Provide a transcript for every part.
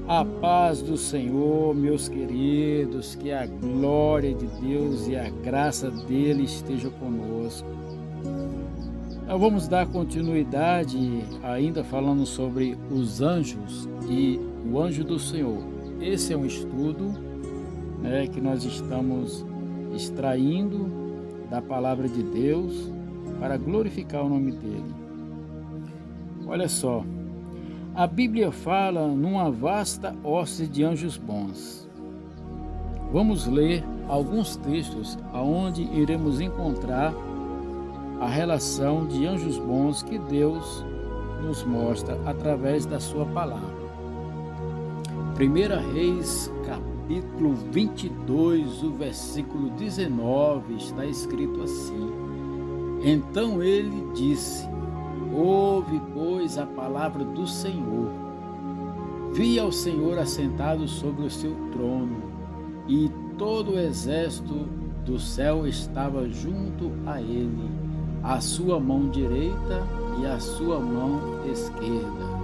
A paz do Senhor, meus queridos, que a glória de Deus e a graça dele esteja conosco. Nós vamos dar continuidade ainda falando sobre os anjos e o anjo do Senhor. Esse é um estudo, que nós estamos extraindo da palavra de Deus para glorificar o nome dele. Olha só. A Bíblia fala numa vasta hoste de anjos bons. Vamos ler alguns textos aonde iremos encontrar a relação de anjos bons que Deus nos mostra através da sua palavra. 1 Reis, capítulo 22, o versículo 19, está escrito assim: Então ele disse: Ouve, pois, a palavra do Senhor. Vi ao Senhor assentado sobre o seu trono, e todo o exército do céu estava junto a ele, a sua mão direita e a sua mão esquerda.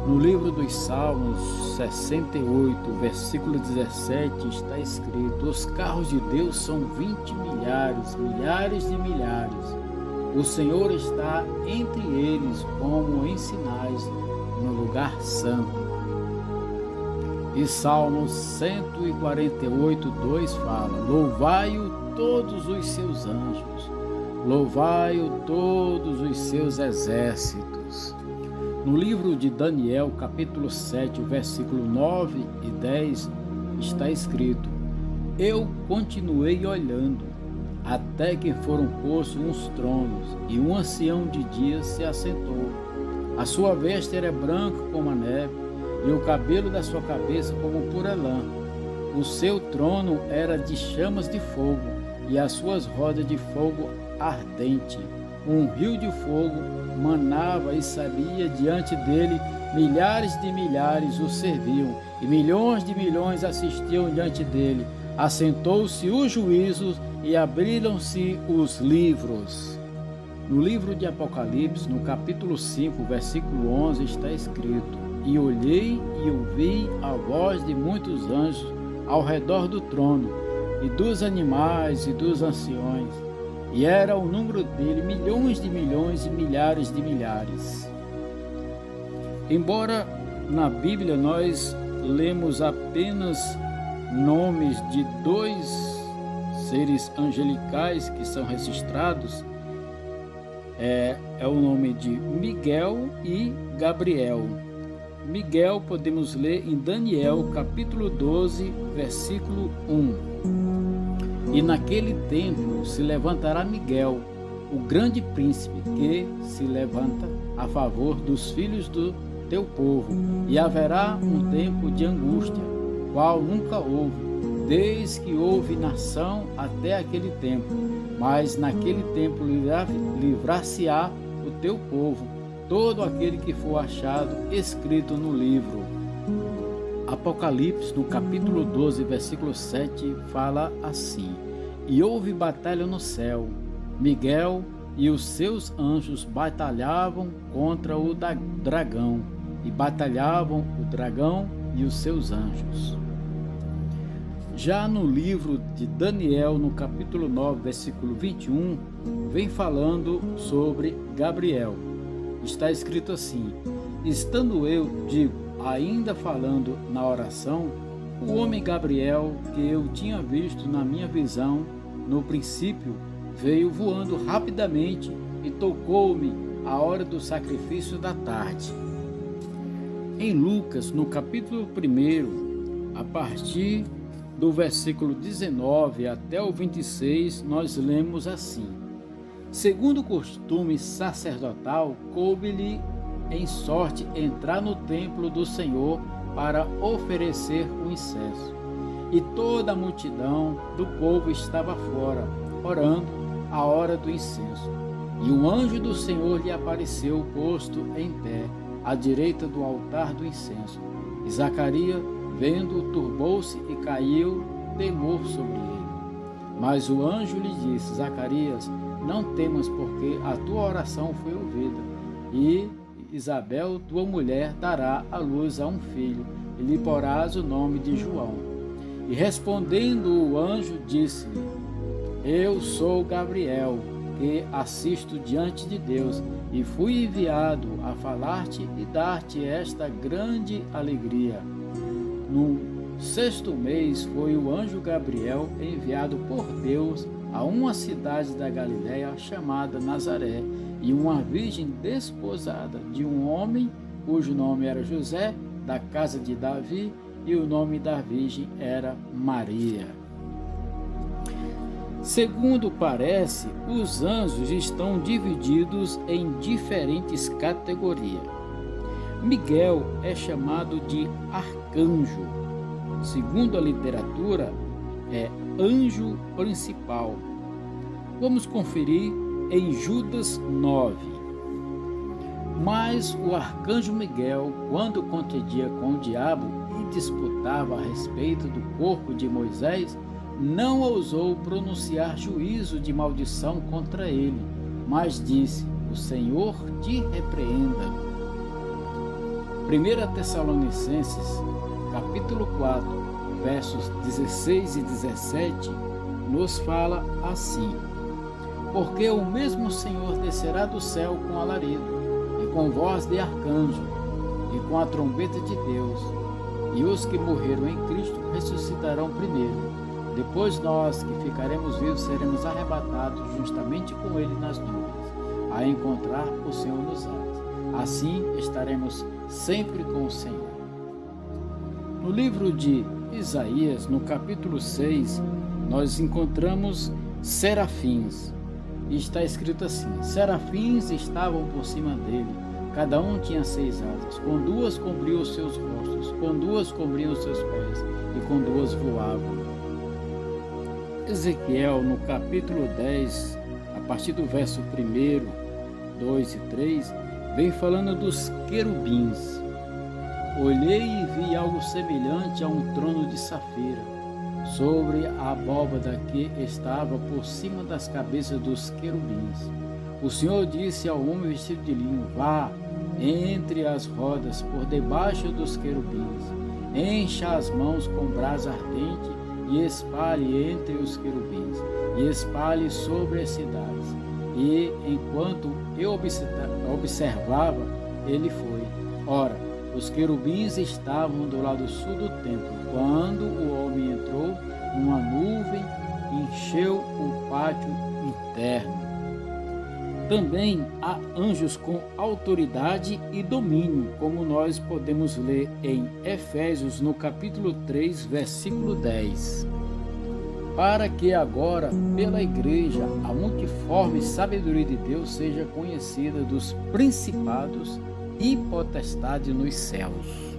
No livro dos Salmos 68, versículo 17, está escrito: Os carros de Deus são 20 milhares, milhares de milhares. O Senhor está entre eles como em sinais no lugar santo. E Salmos 148, 2 fala: Louvai-o todos os seus anjos, louvai-o todos os seus exércitos. No livro de Daniel, capítulo 7, versículo 9 e 10, está escrito: Eu continuei olhando, até que foram postos uns tronos, e um ancião de dias se assentou. A sua veste era branca como a neve, e o cabelo da sua cabeça como pura lã. O seu trono era de chamas de fogo, e as suas rodas de fogo ardente. Um rio de fogo manava e saía diante dele, milhares de milhares o serviam, e milhões de milhões assistiam diante dele. Assentou-se o juízo e abriram-se os livros. No livro de Apocalipse, no capítulo 5, versículo 11, está escrito: E olhei e ouvi a voz de muitos anjos ao redor do trono, e dos animais e dos anciões, e era o número dele milhões de milhões e milhares de milhares. Embora na Bíblia nós lemos apenas nomes de dois seres angelicais que são registrados, é o nome de Miguel e Gabriel. Miguel podemos ler em Daniel capítulo 12, versículo 1. E naquele tempo se levantará Miguel, o grande príncipe, que se levanta a favor dos filhos do teu povo, e haverá um tempo de angústia, qual nunca houve, desde que houve nação até aquele tempo. Mas naquele tempo livrar-se-á o teu povo, todo aquele que for achado escrito no livro. Apocalipse, no capítulo 12, versículo 7, fala assim: E houve batalha no céu. Miguel e os seus anjos batalhavam contra o dragão, e batalhavam o dragão e os seus anjos. Já no livro de Daniel, no capítulo 9, versículo 21, vem falando sobre Gabriel. Está escrito assim: Estando eu, ainda falando na oração, o homem Gabriel, que eu tinha visto na minha visão, no princípio, veio voando rapidamente e tocou-me à hora do sacrifício da tarde. Em Lucas, no capítulo 1, a partir do versículo 19 até o 26, nós lemos assim: Segundo o costume sacerdotal, coube-lhe em sorte entrar no templo do Senhor para oferecer o incenso. E toda a multidão do povo estava fora, orando a hora do incenso. E o anjo do Senhor lhe apareceu posto em pé, à direita do altar do incenso. E Zacarias, vendo, turbou-se e caiu temor sobre ele. Mas o anjo lhe disse: Zacarias, não temas, porque a tua oração foi ouvida, e Isabel, tua mulher, dará à luz a um filho, e lhe porás o nome de João. E respondendo o anjo, disse-lhe: Eu sou Gabriel, que assisto diante de Deus, e fui enviado a falar-te e dar-te esta grande alegria. No 6º mês foi o anjo Gabriel enviado por Deus a uma cidade da Galiléia chamada Nazaré, e uma virgem desposada de um homem cujo nome era José, da casa de Davi, e o nome da virgem era Maria. Segundo parece, os anjos estão divididos em diferentes categorias. Miguel é chamado de arcanjo. Segundo a literatura, é anjo principal. Vamos conferir em Judas 9. Mas o arcanjo Miguel, quando contendia com o diabo e disputava a respeito do corpo de Moisés, não ousou pronunciar juízo de maldição contra ele, mas disse: O Senhor te repreenda. 1 Tessalonicenses, capítulo 4, versos 16 e 17, nos fala assim: Porque o mesmo Senhor descerá do céu com alarido, e com voz de arcanjo, e com a trombeta de Deus, e os que morreram em Cristo ressuscitarão primeiro. Depois nós, que ficaremos vivos, seremos arrebatados juntamente com ele nas nuvens, a encontrar o Senhor nos ares. Assim estaremos sempre com o Senhor. No livro de Isaías, no capítulo 6, nós encontramos serafins. E está escrito assim: Serafins estavam por cima dele, cada um tinha 6 asas, com 2 cobriam os seus rostos, com 2 cobriam os seus pés, e com 2 voavam. Ezequiel, no capítulo 10, a partir do verso 1, 2 e 3, vem falando dos querubins. Olhei e vi algo semelhante a um trono de safira, sobre a abóbada que estava por cima das cabeças dos querubins. O Senhor disse ao homem vestido de linho: Vá entre as rodas, por debaixo dos querubins, encha as mãos com brasa ardente, e espalhe entre os querubins, e espalhe sobre as cidades. E enquanto eu observava, ele foi. Ora, os querubins estavam do lado sul do templo, quando o homem entrou, uma nuvem encheu o pátio interno. Também há anjos com autoridade e domínio, como nós podemos ler em Efésios, no capítulo 3, versículo 10. Para que agora, pela igreja, a multiforme sabedoria de Deus seja conhecida dos principados e potestades nos céus.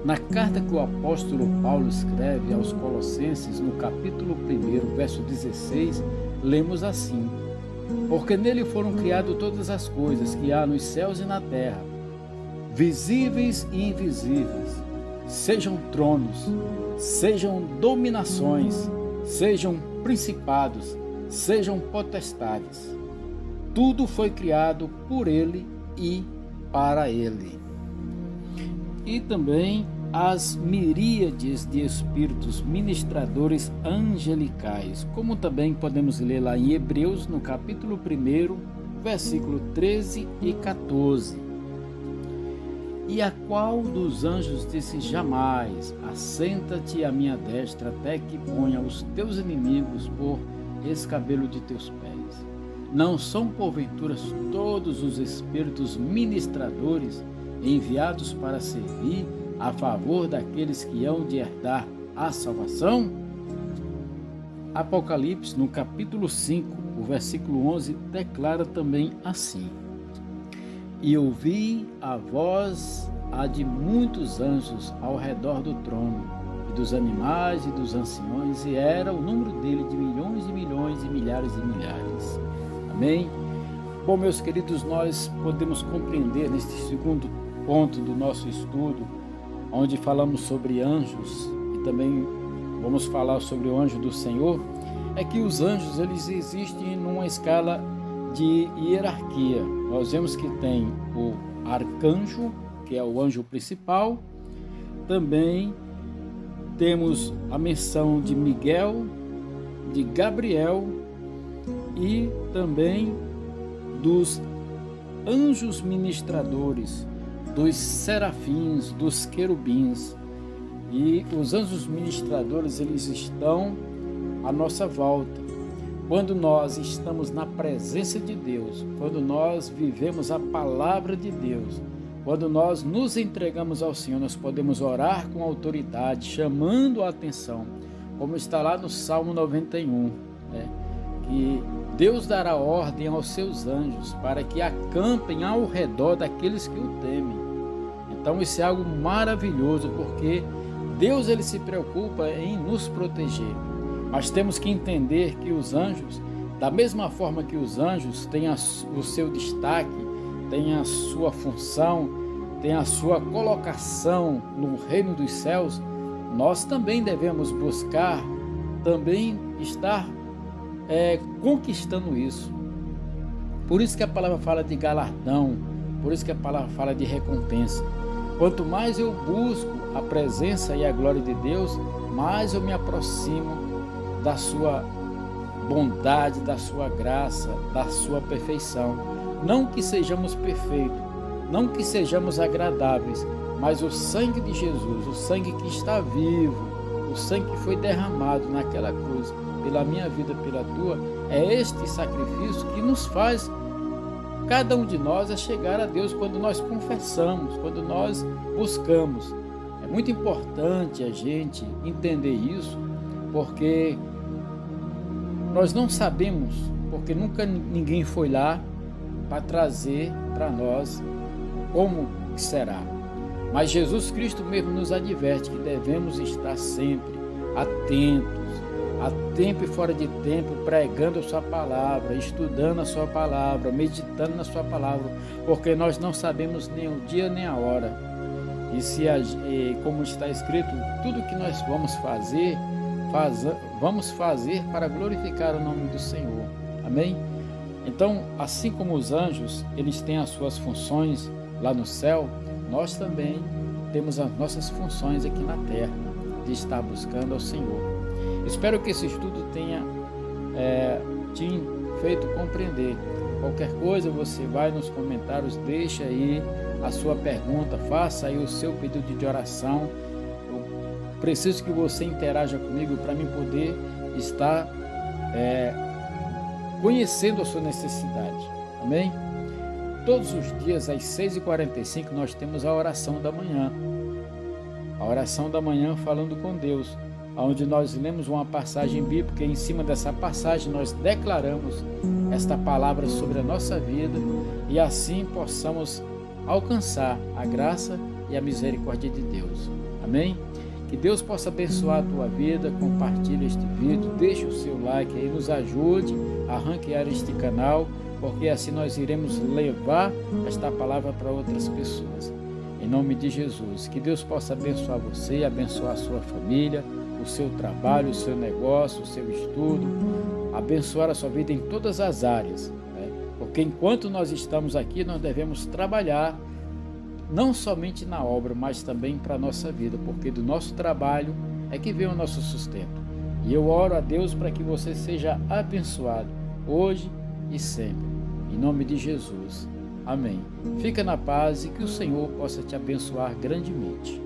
Na carta que o apóstolo Paulo escreve aos Colossenses, no capítulo 1, verso 16, lemos assim: Porque nele foram criadas todas as coisas que há nos céus e na terra, visíveis e invisíveis, sejam tronos, sejam dominações, sejam principados, sejam potestades. Tudo foi criado por ele e para ele. E também as miríades de espíritos ministradores angelicais, como também podemos ler lá em Hebreus, no capítulo 1, versículo 13 e 14. E a qual dos anjos disse jamais: Assenta-te à minha destra, até que ponha os teus inimigos por escabelo de teus pés? Não são porventura todos os espíritos ministradores enviados para servir a favor daqueles que hão de herdar a salvação? Apocalipse, no capítulo 5, o versículo 11, declara também assim: E ouvi a voz de muitos anjos ao redor do trono, e dos animais e dos anciões, e era o número dele de milhões e milhões e milhares e milhares. Amém? Bom, meus queridos, nós podemos compreender neste segundo ponto do nosso estudo, onde falamos sobre anjos e também vamos falar sobre o anjo do Senhor, é que os anjos eles existem numa escala de hierarquia. Nós vemos que tem o arcanjo, que é o anjo principal. Também temos a menção de Miguel, de Gabriel e também dos anjos ministradores, dos serafins, dos querubins. E os anjos ministradores, eles estão à nossa volta. Quando nós estamos na presença de Deus, quando nós vivemos a palavra de Deus, quando nós nos entregamos ao Senhor, nós podemos orar com autoridade, chamando a atenção, como está lá no Salmo 91, que Deus dará ordem aos seus anjos para que acampem ao redor daqueles que o temem. Então isso é algo maravilhoso, porque Deus, ele se preocupa em nos proteger. Mas temos que entender que os anjos, da mesma forma que os anjos têm o seu destaque, têm a sua função, têm a sua colocação no reino dos céus, nós também devemos buscar, também estar conquistando isso. Por isso que a palavra fala de galardão, por isso que a palavra fala de recompensa. Quanto mais eu busco a presença e a glória de Deus, mais eu me aproximo da sua bondade, da sua graça, da sua perfeição. Não que sejamos perfeitos, não que sejamos agradáveis, mas o sangue de Jesus, o sangue que está vivo, o sangue que foi derramado naquela cruz, pela minha vida, pela tua, é este sacrifício que nos faz, cada um de nós, a chegar a Deus quando nós confessamos, quando nós buscamos. É muito importante a gente entender isso, porque nós não sabemos, porque nunca ninguém foi lá para trazer para nós como será. Mas Jesus Cristo mesmo nos adverte que devemos estar sempre atentos, a tempo e fora de tempo, pregando a sua palavra, estudando a sua palavra, meditando na sua palavra, porque nós não sabemos nem o dia nem a hora. E como está escrito, tudo que nós vamos fazer para glorificar o nome do Senhor. Amém? Então, assim como os anjos, eles têm as suas funções lá no céu, nós também temos as nossas funções aqui na terra, de estar buscando ao Senhor. Espero que esse estudo tenha te feito compreender. Qualquer coisa, você vai nos comentários, deixa aí a sua pergunta, faça aí o seu pedido de oração. Eu preciso que você interaja comigo para mim poder estar conhecendo a sua necessidade. Amém? Todos os dias, às 6h45, nós temos a oração da manhã. A oração da manhã falando com Deus, onde nós lemos uma passagem bíblica e em cima dessa passagem nós declaramos esta palavra sobre a nossa vida e assim possamos alcançar a graça e a misericórdia de Deus. Amém? Que Deus possa abençoar a tua vida. Compartilhe este vídeo, deixe o seu like aí, nos ajude a ranquear este canal, porque assim nós iremos levar esta palavra para outras pessoas. Em nome de Jesus, que Deus possa abençoar você, abençoar a sua família, o seu trabalho, o seu negócio, o seu estudo, abençoar a sua vida em todas as áreas, porque enquanto nós estamos aqui, nós devemos trabalhar não somente na obra, mas também para a nossa vida, porque do nosso trabalho é que vem o nosso sustento. E eu oro a Deus para que você seja abençoado hoje e sempre, em nome de Jesus. Amém. Fica na paz e que o Senhor possa te abençoar grandemente.